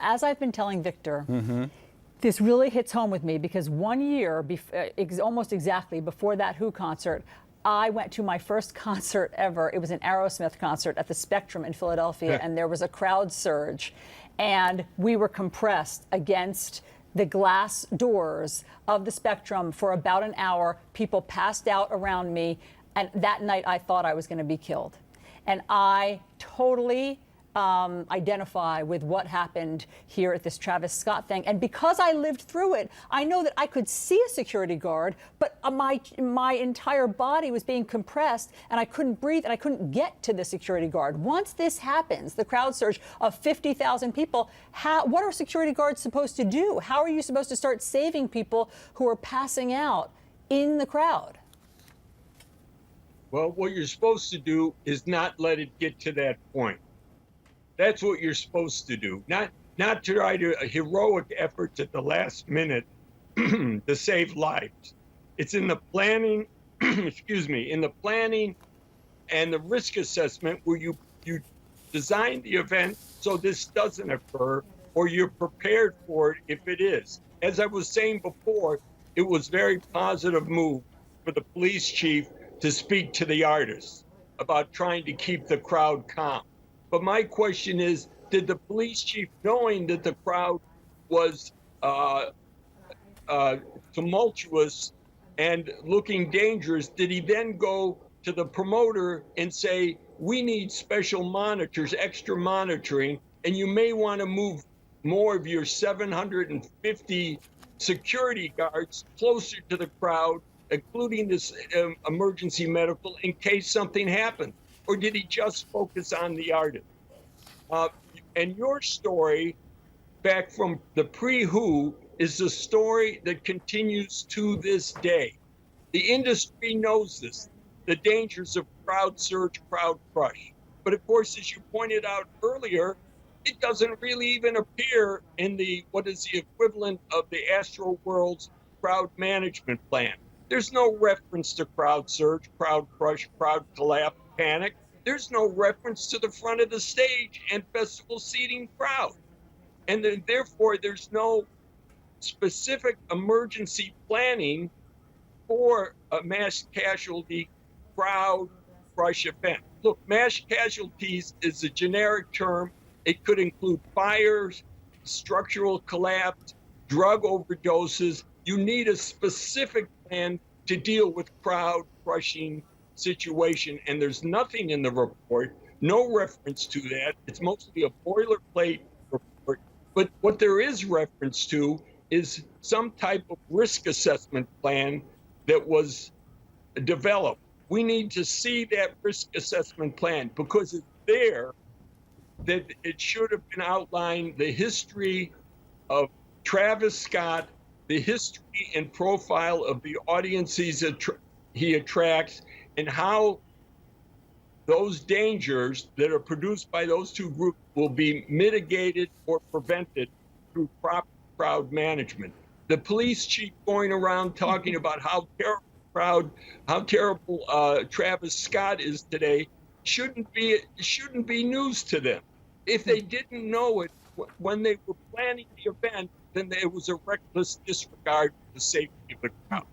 As I've been telling Victor, this really hits home with me because 1 year, almost exactly before that Who concert, I went to my first concert ever. It was an Aerosmith concert at the Spectrum in Philadelphia, and there was a crowd surge, and we were compressed against the glass doors of the Spectrum for about an hour. People passed out around me, and that night I thought I was going to be killed. And I totally identify with what happened here at this Travis Scott thing. And because I lived through it, I know that I could see a security guard, but my entire body was being compressed and I couldn't breathe and I couldn't get to the security guard. Once this happens, the crowd surge of 50,000 people, what are security guards supposed to do? How are you supposed to start saving people who are passing out in the crowd? Well, what you're supposed to do is not let it get to that point. That's what you're supposed to do. Not try to heroic efforts at the last minute to save lives. It's in the planning, excuse me, in the planning and the risk assessment where you design the event so this doesn't occur, or you're prepared for it if it is. As I was saying before, it was very positive move for the police chief to speak to the artists about trying to keep the crowd calm. But my question is, did the police chief, knowing that the crowd was tumultuous and looking dangerous, did he then go to the promoter and say, we need special monitors, extra monitoring, and you may want to move more of your 750 security guards closer to the crowd, including this emergency medical, in case something happened? Or did he just focus on the artist? And your story, back from the pre-Who, is the story that continues to this day. The industry knows this, the dangers of crowd surge, crowd crush. But of course, as you pointed out earlier, it doesn't really even appear in what is the equivalent of the Astroworld's crowd management plan. There's no reference to crowd surge, crowd crush, crowd collapse, panic. There's no reference to the front of the stage and festival seating crowd. And therefore, there's no specific emergency planning for a mass casualty crowd crush event. Look, mass casualties is a generic term. It could include fires, structural collapse, drug overdoses. You need a specific plan to deal with crowd crushing situation, and there's nothing in the report, no reference to that. It's mostly a boilerplate report, but what there is reference to is some type of risk assessment plan that was developed. We need to see that risk assessment plan because it's there that it should have been outlined, the history of Travis Scott, the history and profile of the audiences he attracts, and how those dangers that are produced by those two groups will be mitigated or prevented through proper crowd management. The police chief going around talking about how terrible Travis Scott is today shouldn't be news to them. If they didn't know it when they were planning the event, then it was a reckless disregard for the safety of the crowd.